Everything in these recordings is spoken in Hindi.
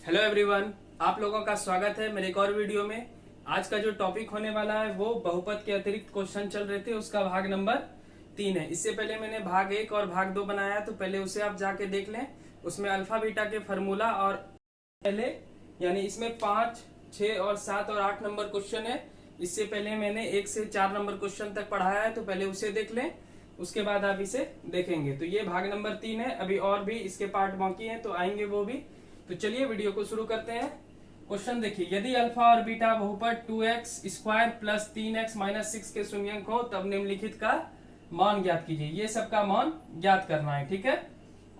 हेलो एवरीवन, आप लोगों का स्वागत है मेरे एक और वीडियो में। आज का जो टॉपिक होने वाला है वो बहुपद के अतिरिक्त क्वेश्चन चल रहे थे, उसका भाग नंबर 3 है। इससे पहले मैंने भाग 1 और भाग 2 बनाया, तो पहले उसे आप जाके देख लें। उसमें अल्फा बीटा के फार्मूला और पहले यानी इसमें 5, 6 और 7 और 8 नंबर क्वेश्चन है। इससे पहले मैंने 1 से 4 नंबर क्वेश्चन तक पढ़ाया है, तो पहले उसे देख लें, उसके बाद आप इसे देखेंगे। तो ये भाग नंबर 3 है। अभी और भी इसके पार्ट बाकी हैं, तो आएंगे वो भी। तो चलिए वीडियो को शुरू करते हैं। क्वेश्चन देखिए, यदि अल्फा और बीटा बहुपद 2x square plus 3x minus 6 के शून्यंक हो तब निम्नलिखित का मान ज्ञात कीजिए। ये सबका मान ज्ञात करना है, ठीक है।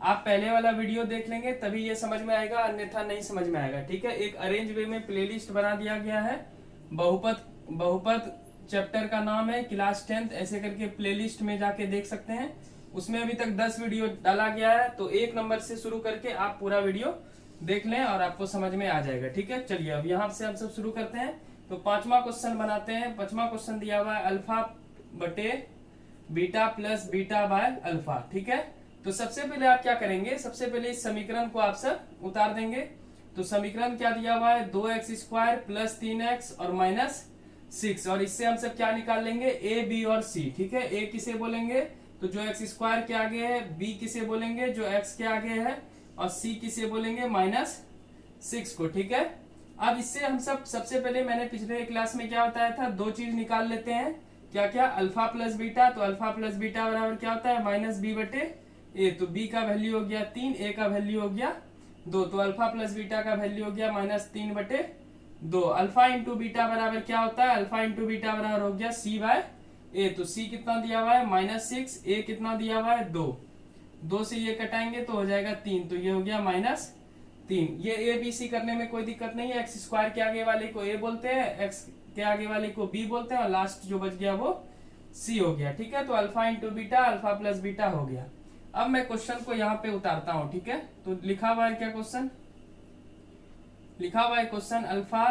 आप पहले वाला वीडियो देख लेंगे तभी ये समझ में आएगा, अन्यथा नहीं समझ में आएगा, ठीक है। एक अरेंज वे में प्लेलिस्ट बना दिया गया है। बहुपद चैप्टर का नाम है क्लास 10th, ऐसे करके प्लेलिस्ट में जाके देख सकते हैं। उसमें अभी तक 10 वीडियो डाला गया है, तो 1 नंबर से शुरू करके आप पूरा वीडियो देख लें और आपको समझ में आ जाएगा, ठीक है। चलिए अब यहाँ से हम सब शुरू करते हैं। तो 5वां क्वेश्चन बनाते हैं। 5वां क्वेश्चन दिया हुआ है अल्फा बटे beta plus beta by alpha, ठीक है। तो सबसे पहले आप क्या करेंगे, सबसे पहले इस समीकरण को आप सब उतार देंगे। तो समीकरण क्या दिया हुआ है, 2x स्क्वायर प्लस 3x और माइनस 6, और इससे हम सब क्या निकाल लेंगे, a, b और c, ठीक है। a किसे बोलेंगे तो जो x स्क्वायर के आगे है, b किसे बोलेंगे जो x के आगे है, और c किसे बोलेंगे माइनस 6 को, ठीक है। अब इससे हम सबसे पहले मैंने पिछले क्लास में क्या बताया था, 2 चीज निकाल लेते हैं। क्या क्या, अल्फा प्लस बीटा। तो अल्फा प्लस बीटा बराबर क्या होता है, माइनस बी बटे ए। तो b का वैल्यू हो गया 3, a का वैल्यू हो गया 2। तो अल्फा प्लस बीटा का वैल्यू हो गया माइनस 3 बटे 2। अल्फा इंटू बीटा बराबर क्या होता है, अल्फा इंटू बीटा बराबर हो गया c बाय ए। तो c कितना दिया हुआ है माइनस 6, a कितना दिया हुआ है 2 से ये कटाएंगे तो हो जाएगा 3, तो ये हो गया माइनस 3। ये ए बी सी करने में कोई दिक्कत नहीं है। एक्स स्क्वायर के आगे वाले को a बोलते हैं, एक्स के आगे वाले को b बोलते हैं, और लास्ट जो बच गया वो c हो गया, ठीक है। तो alpha into beta, alpha plus beta हो गया। अब मैं क्वेश्चन को यहाँ पे उतारता हूँ, ठीक है। तो लिखा हुआ है क्या क्वेश्चन, लिखा हुआ है question alpha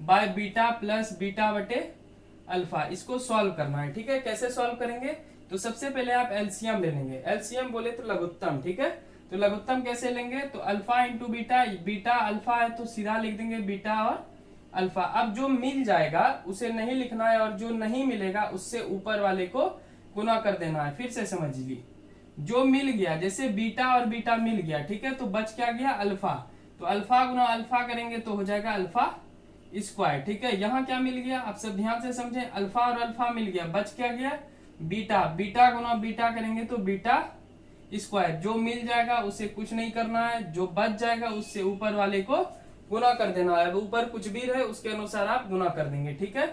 by beta plus beta बटे अल्फा। इसको सॉल्व करना है, ठीक है। कैसे सॉल्व करेंगे, तो सबसे पहले आप एलसीएम ले लेंगे। एलसीएम बोले तो लघुत्तम, ठीक है। तो लघुत्तम कैसे लेंगे, तो alpha into beta, beta alpha है तो सीधा लिख देंगे बीटा और अल्फा। अब जो मिल जाएगा उसे नहीं लिखना है, और जो नहीं मिलेगा उससे ऊपर वाले को गुना कर देना है। फिर से समझ लीजिए, जो मिल गया, जैसे बीटा और बीटा मिल गया, ठीक है, तो बच क्या गया अल्फा। तो अल्फा गुना अल्फा करेंगे तो हो जाएगा अल्फा स्क्वायर, ठीक है। यहाँ क्या मिल गया, आप सब ध्यान से समझे, अल्फा और अल्फा मिल गया, बच क्या गया बीटा। बीटा गुना बीटा करेंगे तो बीटा स्क्वायर। जो मिल जाएगा उसे कुछ नहीं करना है, जो बच जाएगा उससे ऊपर वाले को गुना कर देना है। ऊपर कुछ भी रहे उसके अनुसार आप गुना कर देंगे, ठीक है।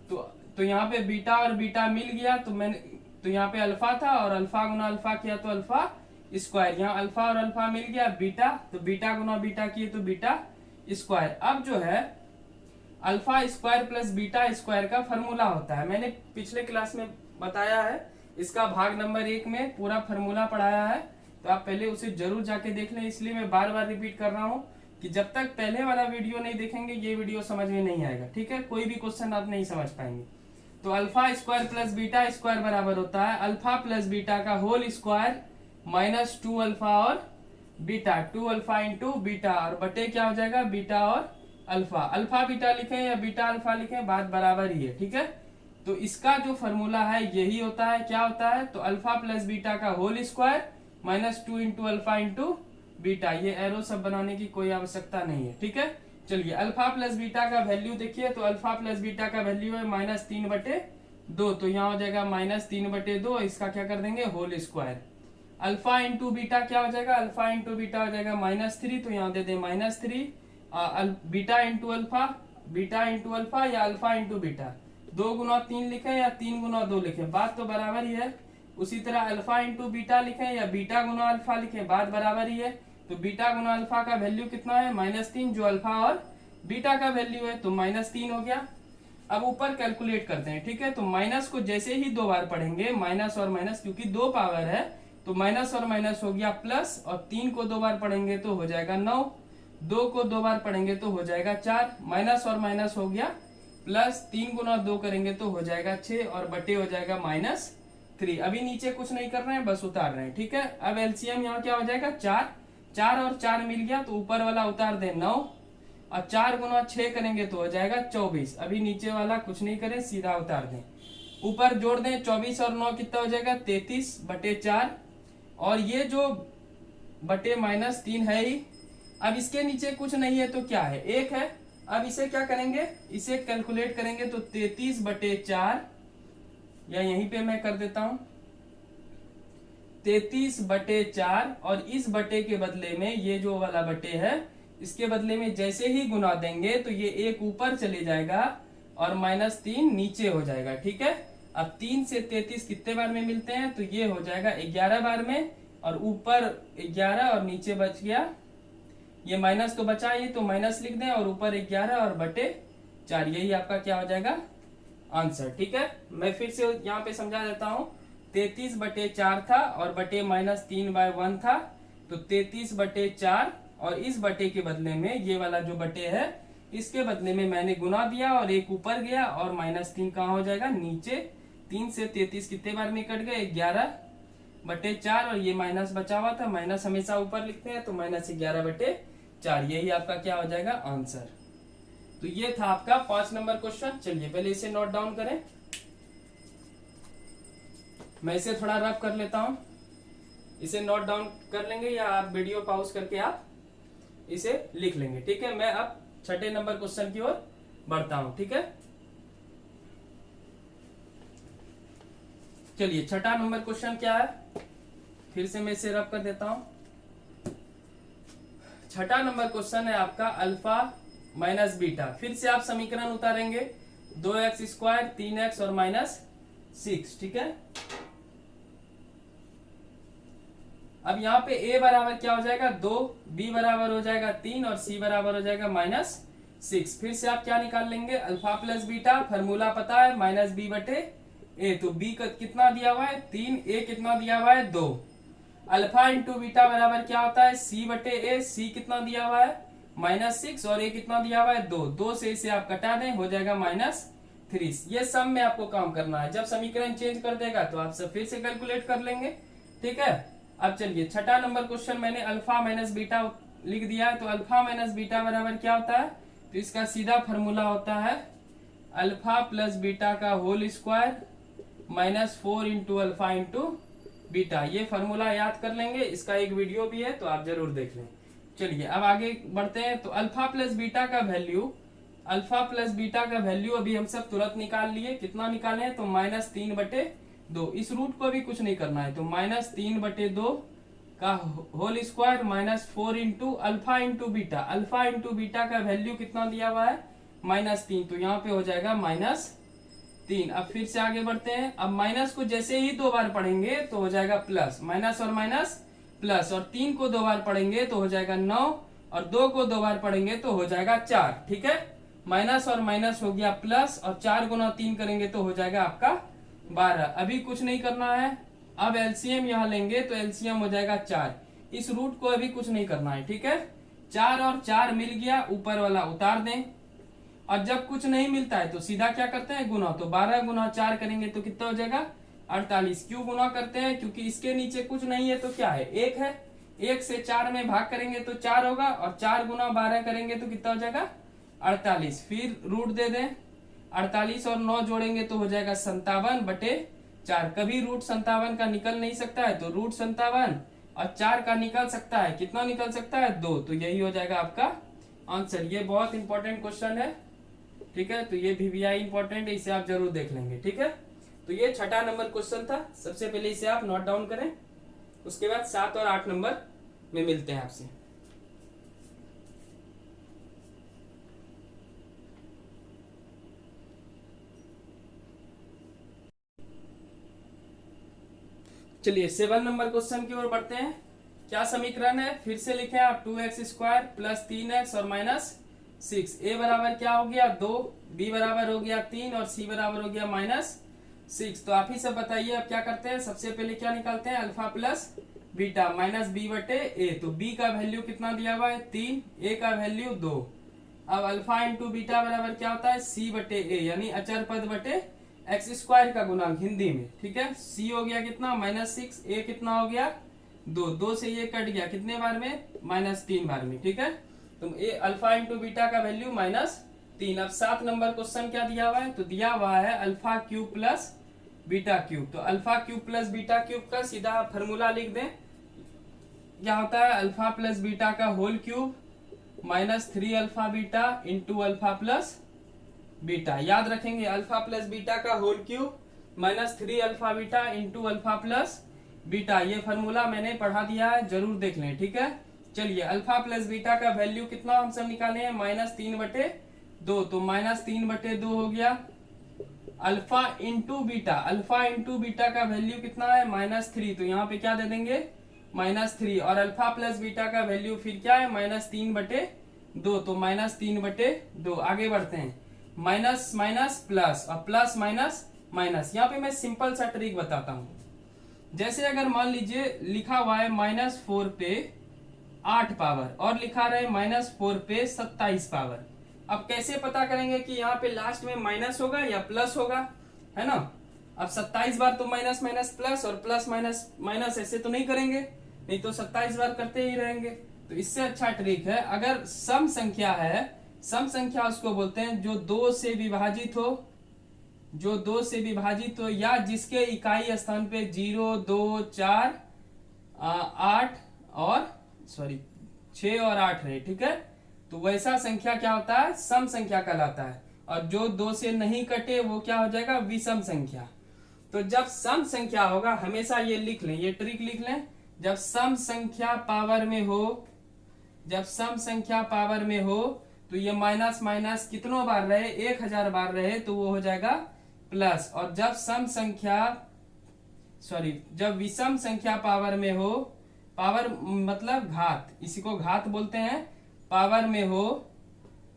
तो यहाँ पे बीटा और बीटा मिल गया, तो यहाँ पे अल्फा था और अल्फा गुना अल्फा किया तो अल्फा स्क्वायर। यहाँ अल्फा और अल्फा मिल गया बीटा, तो बीटा गुना बीटा किए तो बीटा स्क्वायर। अब जो है alpha square plus beta square का फॉर्मूला होता है, मैंने पिछले क्लास में बताया है। इसका भाग नंबर 1 में पूरा फॉर्मूला पढ़ाया है, तो आप पहले उसे जरूर जाके देख लें। इसलिए मैं बार बार रिपीट कर रहा हूँ कि जब तक पहले वाला वीडियो नहीं देखेंगे ये वीडियो समझ में नहीं आएगा, ठीक है। कोई भी क्वेश्चन आप नहीं समझ पाएंगे। तो alpha square plus beta square बराबर होता है अल्फा प्लस बीटा का होल स्क्वायर माइनस 2 अल्फा और बीटा, 2 अल्फा इंटू बीटा, और बटे क्या हो जाएगा बीटा और अल्फा। अल्फा बीटा लिखें या बीटा अल्फा लिखें, बात बराबर ही है, ठीक है। तो इसका जो फॉर्मूला है यही होता है, क्या होता है, तो अल्फा प्लस बीटा का whole square minus 2 into alpha into beta. ये एरो सब बनाने की कोई आवश्यकता नहीं है, ठीक है। चलिए अल्फा प्लस बीटा का वैल्यू देखिए, तो अल्फा प्लस बीटा का वैल्यू है माइनस 3 बटे 2, तो यहाँ हो जाएगा माइनस 3 बटे 2। इसका क्या कर देंगे whole square. Alpha into beta क्या हो जाएगा, अल्फा इंटू बीटा हो जाएगा माइनस 3, तो यहाँ दे दें minus 3। Beta into alpha, beta into alpha या अल्फा इंटू बीटा, 2 गुना 3 लिखें या 3 गुना 2 लिखें, बात तो बराबर ही है। उसी तरह अल्फा इंटू बीटा लिखें या बीटा गुना अल्फा लिखें, बात बराबर ही है। तो बीटा गुना अल्फा का वैल्यू कितना है माइनस 3, जो अल्फा और बीटा का वैल्यू है, तो माइनस 3 हो गया। अब ऊपर कैलकुलेट करते हैं, ठीक है। तो माइनस को जैसे ही 2 बार पढ़ेंगे, माइनस और माइनस, क्योंकि 2 पावर है तो माइनस और माइनस हो गया प्लस, और 3 को 2 बार पढ़ेंगे तो हो जाएगा 9, 2 को 2 बार पढ़ेंगे तो हो जाएगा 4, माइनस और माइनस हो गया प्लस, 3 गुना 2 करेंगे तो हो जाएगा 6, और बटे हो जाएगा माइनस 3। अभी नीचे कुछ नहीं कर रहे हैं, बस उतार रहे हैं, ठीक है। अब एलसीएम यहाँ क्या हो जाएगा 4, 4 और 4 मिल गया तो ऊपर वाला उतार दे 9, और 4 गुना 6 करेंगे तो हो जाएगा 24। अभी नीचे वाला कुछ नहीं करें, सीधा उतार दें। ऊपर जोड़ दें 24 और 9 कितना हो जाएगा 33/4, और ये जो बटे -3 है ही। अब इसके नीचे कुछ नहीं है तो क्या है, 1 है। अब इसे क्या करेंगे, इसे कैलकुलेट करेंगे तो 33/4, या यहीं पे मैं कर देता हूं 33/4, और इस बटे के बदले में ये जो वाला बटे है इसके बदले में जैसे ही गुना देंगे तो ये 1 ऊपर चले जाएगा और -3 नीचे हो जाएगा। ठीक है, अब 3 से 33 कितने बार में मिलते हैं, तो ये हो जाएगा 11 बार में, और ऊपर 11 और नीचे बच गया, ये माइनस तो बचा, ये तो माइनस लिख दें, और ऊपर 11 और बटे 4, यही आपका क्या हो जाएगा आंसर। ठीक है, मैं फिर से यहाँ पे समझा देता हूँ। 33/4 था और बटे -3/1 था, तो 33/4, और इस बटे के बदले में ये वाला जो बटे है इसके बदले में मैंने गुना दिया और 1 ऊपर गया, और -3 कहाँ हो जाएगा नीचे। 3 से 33 कितने बार में कट गए 11/4, और ये माइनस बचा हुआ था, माइनस हमेशा ऊपर लिखते हैं, तो -11/4, यही आपका क्या हो जाएगा आंसर। तो ये था आपका 5 नंबर क्वेश्चन। चलिए पहले इसे नोट डाउन करें, मैं इसे थोड़ा रफ कर लेता हूं। इसे नोट डाउन कर लेंगे या आप वीडियो पॉज करके आप इसे लिख लेंगे। ठीक है, मैं अब 6ठे नंबर क्वेश्चन की ओर बढ़ता हूं। ठीक है, चलिए 6ठा नंबर क्वेश्चन क्या है, फिर से मैं इसे रफ कर देता हूं। 6ठा नंबर क्वेश्चन है आपका अल्फा माइनस बीटा। फिर से आप समीकरण उतारेंगे 2x², 3x और -6। ठीक है, अब यहाँ पे a बराबर क्या हो जाएगा 2, b बराबर हो जाएगा 3 और c बराबर हो जाएगा -6। फिर से आप क्या निकाल लेंगे, अल्फा प्लस बीटा, फॉर्मूला पता है -b/a। तो b का कितना दिया हुआ है 3, a कितना दिया हुआ है 2। अल्फा इंटू बीटा बराबर क्या होता है c/a। c कितना दिया हुआ है -6, और a कितना दिया हुआ है 2। 2 से इसे आप कटा दें, हो जाएगा -3। ये सम में आपको काम करना है, जब समीकरण चेंज कर देगा तो आप सब फिर से कैलकुलेट कर लेंगे। ठीक है, अब चलिए 6ठा नंबर क्वेश्चन मैंने अल्फा माइनस बीटा लिख दिया है, तो अल्फा माइनस बीटा बराबर क्या होता है, तो इसका सीधा फॉर्मूला होता है अल्फा प्लस बीटा का whole square -4 into alpha into beta. ये फॉर्मूला याद कर लेंगे, इसका एक वीडियो भी है तो आप जरूर देख लें। चलिए अब आगे बढ़ते हैं। तो अल्फा प्लस बीटा का वैल्यू अभी हम सब तुरंत निकाल लिए। कितना निकाले, तो -3/2। इस रूट को भी कुछ नहीं करना है, तो -3/2 का whole square -4 into alpha into beta. Alpha into beta का वैल्यू कितना दिया हुआ है -3, तो यहाँ पे हो जाएगा -3। अब फिर से आगे बढ़ते हैं। अब माइनस को जैसे ही 2 बार पढ़ेंगे तो हो जाएगा प्लस, माइनस और माइनस प्लस, और 3 को 2 बार पढ़ेंगे तो हो जाएगा 9, और 2 को 2 बार पढ़ेंगे तो हो जाएगा 4। ठीक है, माइनस और माइनस हो गया प्लस, और 4 गुना 3 करेंगे तो हो जाएगा आपका 12। अभी कुछ नहीं करना है, अब एलसीएम यहाँ लेंगे तो एलसीएम हो जाएगा 4। इस रूट को अभी कुछ नहीं करना है। ठीक है, 4 और 4 मिल गया, ऊपर वाला उतार दें, और जब कुछ नहीं मिलता है तो सीधा क्या करते हैं गुना। तो 12 गुना 4 करेंगे तो कितना हो जाएगा 48। क्यों गुना करते हैं, क्योंकि इसके नीचे कुछ नहीं है तो क्या है 1 है। 1 से 4 में भाग करेंगे तो 4 होगा, और 4 गुना 12 करेंगे तो कितना हो जाएगा 48। फिर रूट दे दें, 48 और 9 जोड़ेंगे तो हो जाएगा 57/4। कभी रूट 57 का निकल नहीं सकता है, तो रूट 57 और 4 का निकल सकता है। कितना निकल सकता है 2, तो यही हो जाएगा आपका आंसर। ये बहुत इंपॉर्टेंट क्वेश्चन है। ठीक है, तो ये VVI इंपॉर्टेंट है, इसे आप जरूर देख लेंगे। ठीक है, तो ये 6ठा नंबर क्वेश्चन था। सबसे पहले इसे आप नोट डाउन करें, उसके बाद 7 और 8 नंबर में मिलते हैं आपसे। चलिए 7 नंबर क्वेश्चन की ओर बढ़ते हैं। क्या समीकरण है, फिर से लिखें आप 2x² प्लस 3x और -6। a बराबर क्या हो गया 2, b बराबर हो गया 3 और c बराबर हो गया -6। तो आप ही सब बताइए अब क्या करते हैं। सबसे पहले क्या निकालते हैं, अल्फा प्लस बीटा -b/a। तो b का वैल्यू कितना दिया हुआ है 3, a का वैल्यू 2। अब अल्फा इंटू बीटा बराबर क्या होता है c/a, यानी अचर पद बटे x² का गुणांक हिंदी में। ठीक है, c हो गया कितना -6, a कितना हो गया दो, दो से ये कट गया कितने बार में, -3 बार में, ठीक है। तो ये अल्फा इंटू बीटा का वैल्यू -3। अब 7 नंबर क्वेश्चन क्या दिया हुआ है, तो दिया हुआ है alpha cube plus beta cube. तो alpha cube plus beta cube का सीधा फॉर्मूला लिख दें, क्या होता है, अल्फा प्लस बीटा का whole cube -3 alpha beta into alpha plus beta. याद रखेंगे, अल्फा प्लस बीटा का whole cube -3 alpha beta into alpha plus beta. ये फॉर्मूला मैंने पढ़ा दिया है, जरूर देख लें, ठीक है। चलिए अल्फा प्लस बीटा का वैल्यू कितना हम सब निकाले हैं, -3/2। तो -3/2 हो गया। Alpha into beta, alpha into beta का वैल्यू कितना है, -3। तो यहाँ पे क्या दे देंगे, -3। और अल्फा प्लस बीटा का वैल्यू फिर क्या है, -3/2। तो -3/2। आगे बढ़ते हैं, माइनस माइनस प्लस और प्लस माइनस माइनस। यहाँ पे मैं सिंपल सा ट्रिक बताता हूँ। जैसे अगर मान लीजिए लिखा हुआ है -4 पे 8 पावर और लिखा रहे -4 पे 27 पावर। अब कैसे पता करेंगे कि यहाँ पे लास्ट में माइनस होगा या प्लस होगा, है ना। अब 27 बार तो माइनस माइनस प्लस और प्लस माइनस माइनस ऐसे तो नहीं करेंगे, नहीं तो 27 बार करते ही रहेंगे। तो इससे अच्छा ट्रिक है, अगर सम संख्या है, सम संख्या उसको बोलते हैं जो 2 से विभाजित हो, जो 2 से विभाजित हो या जिसके इकाई स्थान पे 0, 2, 4, 8 और 6 और 8 रहे, ठीक है। तो वैसा संख्या क्या होता है, सम संख्या कहलाता है। और जो 2 से नहीं कटे वो क्या हो जाएगा, विषम संख्या। तो जब सम संख्या होगा, हमेशा ये लिख लें, ये ट्रिक लिख लें, जब सम संख्या पावर में हो, जब सम संख्या पावर में हो तो ये माइनस माइनस कितनों बार रहे, 1000 बार रहे तो वो हो जाएगा प्लस। और जब सम संख्या जब विषम संख्या पावर में हो, पावर मतलब घात, इसी को घात बोलते हैं, पावर में हो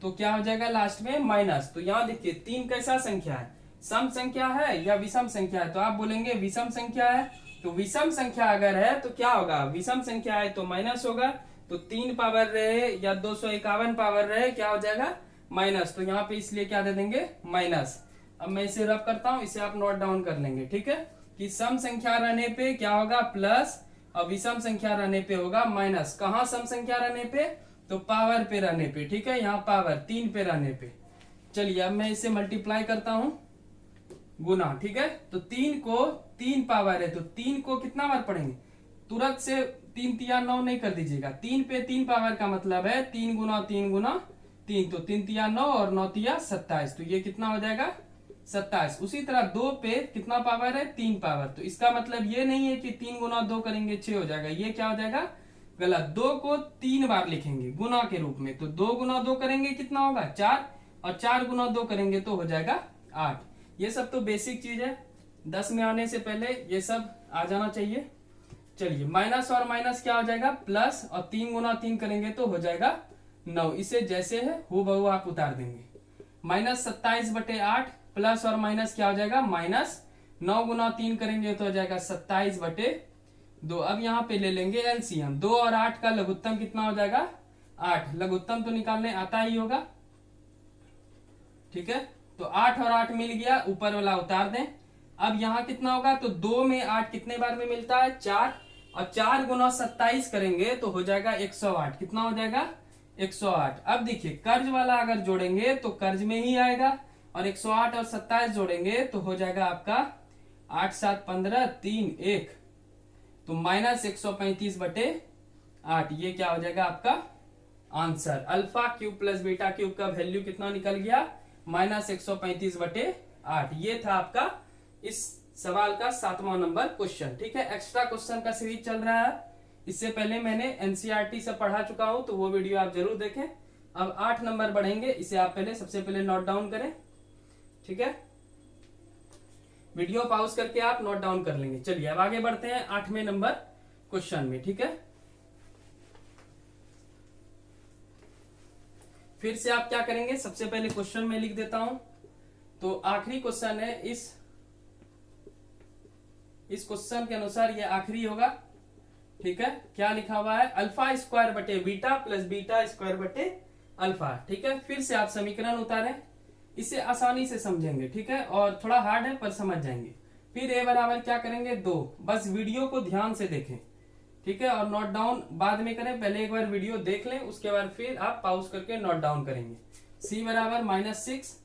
तो क्या हो जाएगा लास्ट में माइनस। तो यहाँ देखिए 3 कैसा संख्या है, सम संख्या है या विषम संख्या है, तो आप बोलेंगे विषम संख्या है। तो विषम संख्या अगर है तो क्या होगा, विषम संख्या है तो माइनस होगा। तो 3 पावर रहे या 251 पावर रहे क्या हो जाएगा, माइनस। तो यहाँ पे इसलिए क्या दे देंगे, माइनस। अब मैं इसे रब करता हूं, इसे आप नोट डाउन कर लेंगे, ठीक है, कि सम संख्या रहने पे क्या होगा प्लस और विषम संख्या रहने पे होगा माइनस। कहाँ सम संख्या रहने पे, तो पावर पे रहने पे, ठीक है, यहाँ पावर 3 पे रहने पे। चलिए अब मैं इसे मल्टीप्लाई करता हूं, गुना, ठीक है। तो 3 को 3 पावर है तो 3 को कितना बार पढ़ेंगे, तुरंत से 3 तिया 9 नहीं कर दीजिएगा। 3 पे 3 पावर का मतलब है 3 गुना 3 गुना 3, तो 3 तिया 9 और 9 तिया 27, तो ये कितना हो जाएगा 27। उसी तरह 2 पे कितना पावर है, 3 पावर। तो इसका मतलब ये नहीं है कि 3 गुना 2 करेंगे 6 हो जाएगा, ये क्या हो जाएगा गलत। 2 को 3 बार लिखेंगे गुना के रूप में, तो 2 गुना 2 करेंगे कितना होगा 4, और 4 गुना 2 करेंगे तो हो जाएगा 8। ये सब तो बेसिक चीज है, 10 में आने से पहले ये सब आ जाना चाहिए। चलिए माइनस और माइनस क्या हो जाएगा प्लस, और 3 गुना 3 करेंगे तो हो जाएगा 9। इसे जैसे है हूबहू आप उतार देंगे। -27/8 प्लस और माइनस क्या हो जाएगा माइनस, 9 गुना 3 करेंगे तो हो जाएगा 27/2। अब यहाँ पे ले लेंगे एलसीएम, 2 और 8 का लघुत्तम कितना हो जाएगा 8। लघुत्तम तो निकालने आता ही होगा, ठीक है। तो 8 और 8 मिल गया, ऊपर वाला उतार दें। अब यहाँ कितना होगा, तो 2 में 8 कितने बार में मिलता है 4, और 4 गुना 27 करेंगे तो हो जाएगा 108। कितना हो जाएगा 108। अब देखिए कर्ज वाला अगर जोड़ेंगे तो कर्ज में ही आएगा, और 108 और 27 जोड़ेंगे तो हो जाएगा आपका 8 7 15 3 1, तो -135/8। ये क्या हो जाएगा आपका answer. Alpha cube plus beta cube का वैल्यू कितना निकल गया, -135/8। ये था आपका इस सवाल का 7वां नंबर क्वेश्चन, ठीक है। एक्स्ट्रा क्वेश्चन का सीरीज चल रहा है, इससे पहले मैंने एनसीईआरटी से पढ़ा चुका हूं, तो वो वीडियो आप जरूर देखें। अब 8 नंबर बढ़ेंगे, इसे आप सबसे पहले नोट डाउन करें, ठीक है। वीडियो पॉज करके आप नोट डाउन कर लेंगे। चलिए अब आगे बढ़ते हैं 8वें नंबर क्वेश्चन में, ठीक है। फिर से आप क्या करेंगे, सबसे पहले क्वेश्चन में लिख देता हूं। तो आखिरी क्वेश्चन है, इस क्वेश्चन के अनुसार ये आखिरी होगा, ठीक है। क्या लिखा हुआ है, अल्फा स्क्वायर बटे बीटा प्लस बीटा स्क्वायर बटे अल्फा, ठीक है। फिर से आप समीकरण उतारें, इसे आसानी से समझेंगे, ठीक है, और थोड़ा हार्ड है पर समझ जाएंगे। फिर a बराबर क्या करेंगे 2, बस वीडियो को ध्यान से देखें, ठीक है। और नोट डाउन बाद में करें, पहले एक बार वीडियो देख लें, उसके बाद फिर आप पॉज करके नोट डाउन करेंगे। c बराबर -6,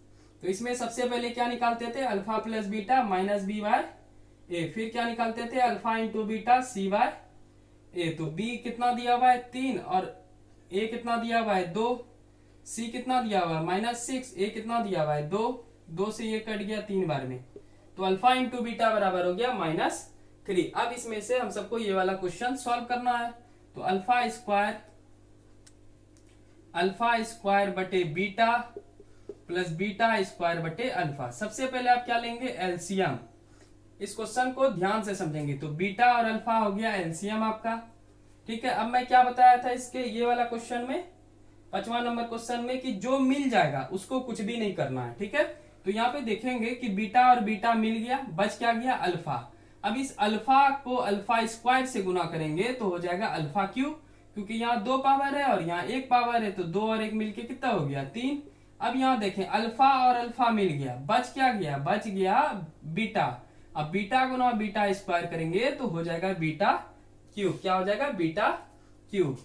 तो इसमें सबसे पहले क्या निकालते थे, alpha plus beta minus b by a. फिर क्या निकालते थे, alpha into beta c by a. तो b कितना दिया हुआ है 3 और a कितना दिया हुआ है 2, c कितना दिया हुआ है -6, a कितना दिया हुआ है 2, 2 से ये कट गया 3 बार में, तो अल्फा इंटू बीटा बराबर हो गया -3। अब इसमें से हम सबको ये वाला क्वेश्चन सॉल्व करना है। तो अल्फा स्क्वायर बटे बीटा प्लस बीटा स्क्वायर बटे अल्फा। सबसे पहले आप क्या लेंगे, एलसीएम। इस क्वेश्चन को ध्यान से समझेंगे। तो बीटा और अल्फा हो गया एलसीएम आपका, ठीक है। अब मैं क्या बताया था इसके ये वाला क्वेश्चन में, 5वां नंबर क्वेश्चन में, कि जो मिल जाएगा उसको कुछ भी नहीं करना है, ठीक है। तो यहाँ पे देखेंगे कि बीटा और बीटा मिल गया, बच क्या गया, अल्फा। अब इस अल्फा को अल्फा स्क्वायर से गुना करेंगे तो हो जाएगा अल्फा क्यूब, क्योंकि यहाँ 2 पावर है और यहाँ 1 पावर है, तो 2 और 1 मिलके कितना हो गया 3। अब यहाँ देखें अल्फा और अल्फा मिल गया, बच क्या गया, बच गया बीटा। अब बीटा गुना बीटा स्क्वायर करेंगे तो हो जाएगा बीटा क्यूब। क्या हो जाएगा, बीटा क्यूब।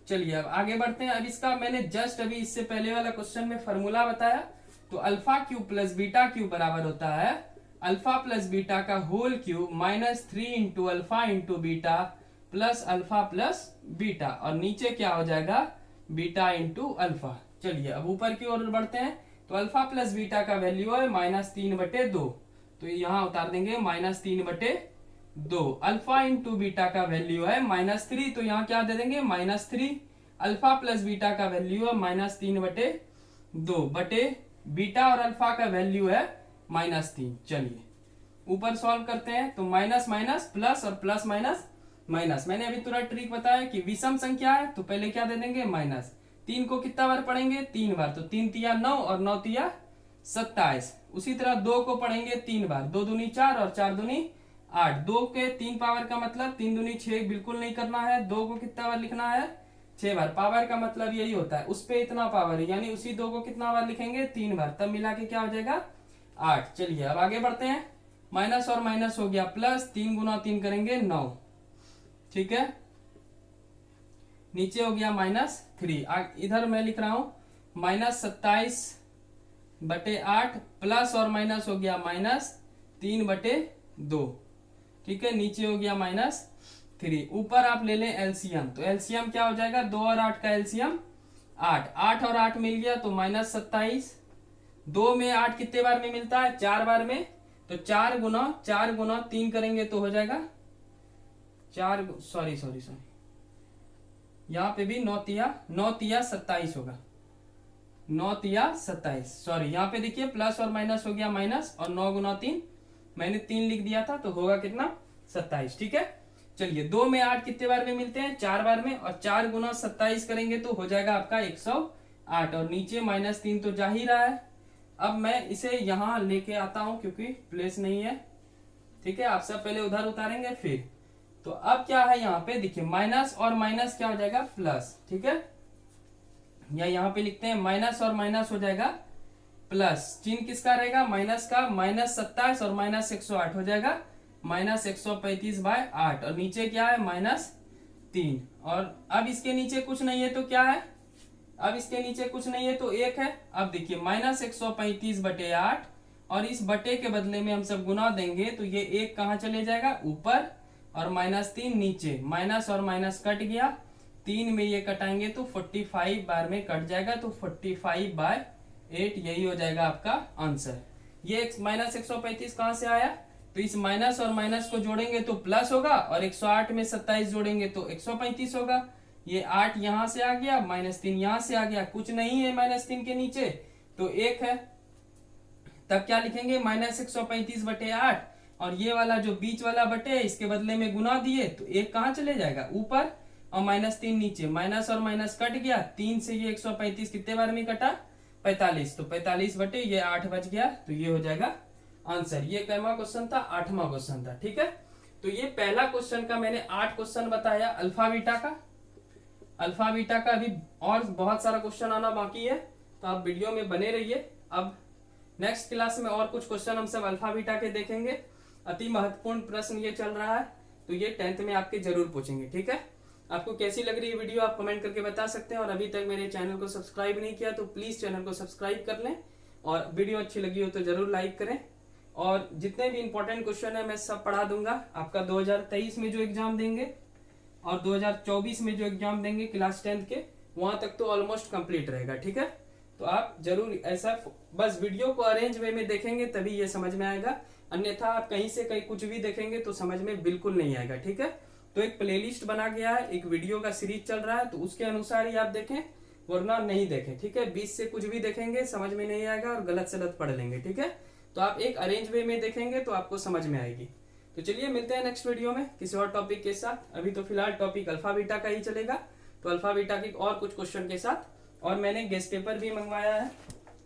चलिए अब आगे बढ़ते हैं। अब इसका मैंने जस्ट अभी इससे पहले वाला क्वेश्चन में फॉर्मूला बताया। तो alpha cube plus beta cube बराबर होता है अल्फा प्लस बीटा का whole cube -3 into alpha into beta plus alpha plus beta, और नीचे क्या हो जाएगा, बीटा इंटू अल्फा। चलिए अब ऊपर की ओर बढ़ते हैं। तो अल्फा प्लस बीटा का वैल्यू है -3/2, तो यहाँ उतार देंगे -3/2। अल्फा इंटू बीटा का वैल्यू है -3, तो यहाँ क्या दे देंगे -3। अल्फा प्लस बीटा का वैल्यू है -3/2 बटे बीटा और अल्फा का वैल्यू है -3। चलिए ऊपर सॉल्व करते हैं। तो माइनस माइनस प्लस और प्लस माइनस माइनस। मैंने अभी तुरंत ट्रिक बताया कि विषम संख्या है तो पहले क्या दे देंगे, माइनस। 3 को कितना बार पढ़ेंगे, 3 बार, तो 3 तिया 9 और 9 तिया 27। उसी तरह 2 को पढ़ेंगे 3 बार, 2 दूनी 4 और 4 दूनी 8। 2 के 3 पावर का मतलब 3 दूनी 6 बिल्कुल नहीं करना है। 2 को कितना बार लिखना है, 6 बार। पावर का मतलब यही होता है, उस पे इतना पावर है, यानी उसी 2 को कितना बार लिखेंगे, 3 बार, तब मिला के क्या हो जाएगा 8। चलिए अब आगे बढ़ते हैं। माइनस और माइनस हो गया प्लस, 3 गुना 3 करेंगे 9, ठीक है। नीचे हो गया -3। इधर मैं लिख रहा हूं -27/8 प्लस और माइनस हो गया -3/2, ठीक है। नीचे हो गया -3। ऊपर आप ले लें एलसीएम। तो एलसीएम क्या हो जाएगा, 2 और 8 का एलसीएम 8। 8 और 8 मिल गया तो -27। 2 में 8 कितने बार में मिलता है, 4 बार में, तो 4 गुना 3 करेंगे तो हो जाएगा 4 सॉरी यहाँ पे भी 9 तिया 27 होगा, 9 तिया 27। सॉरी यहाँ पे देखिए प्लस और माइनस हो गया माइनस, और 9 गुना 3 मैंने 3 लिख दिया था, तो होगा कितना 27, ठीक है। चलिए 2 में 8 कितने बार में मिलते हैं, 4 बार में, और 4 गुना 27 करेंगे तो हो जाएगा आपका 108, और नीचे -3 तो जा ही रहा है। अब मैं इसे यहाँ लेके आता हूं क्योंकि प्लेस नहीं है, ठीक है। आप सब पहले उधर उतारेंगे फिर। तो अब क्या है यहाँ पे देखिए, माइनस और माइनस क्या हो जाएगा प्लस, ठीक है। या यहाँ पे लिखते हैं माइनस और माइनस हो जाएगा प्लस। चिन्ह किसका रहेगा, माइनस का, -27 और -108 हो जाएगा -135/8, और नीचे क्या है -3। और अब इसके नीचे कुछ नहीं है तो क्या है, अब इसके नीचे कुछ नहीं है तो 1 है। अब देखिए -135/8, और इस बटे के बदले में हम सब गुना देंगे तो ये 1 कहाँ चले जाएगा, ऊपर, और -3 नीचे। माइनस और माइनस कट गया, 3 में ये कटाएंगे तो 45 बार में कट जाएगा, तो 45/8 यही हो जाएगा आपका आंसर। ये -135 कहाँ से आया, तो इस माइनस और माइनस को जोड़ेंगे तो प्लस होगा, और 108 में 27 जोड़ेंगे तो 135 होगा। ये 8 यहां से आ गया, -3 यहां से आ गया, कुछ नहीं है -3 के नीचे तो 1 है। तब क्या लिखेंगे, -135/8, और ये वाला जो बीच वाला बटे इसके बदले में गुना दिए तो 1 कहाँ चले जाएगा, ऊपर, और -3 नीचे। माइनस और माइनस कट गया, 3 से ये 135 कितने बार में कटा, 45, तो 45 बटे ये 8 बच गया, तो ये हो जाएगा आंसर। ये कैमा क्वेश्चन था, 8वां क्वेश्चन था, ठीक है। तो ये पहला क्वेश्चन का मैंने 8 क्वेश्चन बताया अल्फा बीटा का। अल्फा बीटा का अभी और बहुत सारा क्वेश्चन आना बाकी है, तो आप वीडियो में बने रहिए। अब नेक्स्ट क्लास में और कुछ क्वेश्चन हम सब अल्फा बीटा के देखेंगे। अति महत्वपूर्ण प्रश्न ये चल रहा है, तो ये 10th में आपके जरूर पूछेंगे। ठीक है, आपको कैसी लग रही है वीडियो आप कमेंट करके बता सकते हैं। और अभी तक मेरे चैनल को सब्सक्राइब नहीं किया तो प्लीज चैनल को सब्सक्राइब कर लें, और वीडियो अच्छी लगी हो तो जरूर लाइक करें। और जितने भी इंपॉर्टेंट क्वेश्चन है मैं सब पढ़ा दूंगा। आपका 2023 में जो एग्जाम देंगे और 2024 में जो एग्जाम देंगे क्लास 10th के, वहां तक तो ऑलमोस्ट कंप्लीट रहेगा। ठीक है, तो आप जरूर ऐसा बस वीडियो को अरेंज वे में देखेंगे तभी ये समझ में आएगा, अन्यथा आप कहीं से कहीं कुछ भी देखेंगे तो समझ में बिल्कुल नहीं आएगा। ठीक है, तो एक प्लेलिस्ट बना गया है, एक वीडियो का सीरीज चल रहा है, तो उसके अनुसार ही आप देखें, वरना नहीं देखें। ठीक है, बीच से कुछ भी देखेंगे समझ में नहीं आएगा और गलत सलत पढ़ लेंगे। ठीक है, तो आप एक अरेंज वे में देखेंगे तो आपको समझ में आएगी। तो चलिए मिलते हैं नेक्स्ट वीडियो में किसी और टॉपिक के साथ। अभी तो फिलहाल टॉपिक अल्फा बीटा का ही चलेगा, तो अल्फा बीटा के और कुछ क्वेश्चन के साथ। और मैंने गेस्ट पेपर भी मंगवाया है,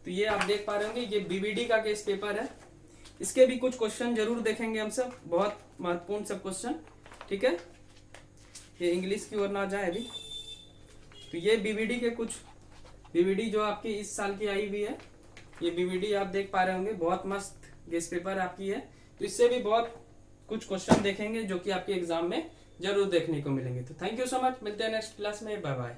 तो ये आप देख पा रहे होंगे, ये बीबीडी का गेस्ट पेपर है। इसके भी कुछ क्वेश्चन जरूर देखेंगे हम सब, बहुत महत्वपूर्ण सब क्वेश्चन। ठीक है, ये इंग्लिश की ओर ना जाए अभी। तो ये बीबीडी के कुछ बीबीडी जो आपकी इस साल की आई हुई है, ये बीबीडी आप देख पा रहे होंगे, बहुत मस्त गेस्ट पेपर आपकी है। तो इससे भी बहुत कुछ क्वेश्चन देखेंगे जो कि आपके एग्जाम में जरूर देखने को मिलेंगे। तो थैंक यू सो मच, मिलते हैं नेक्स्ट क्लास में, बाय बाय।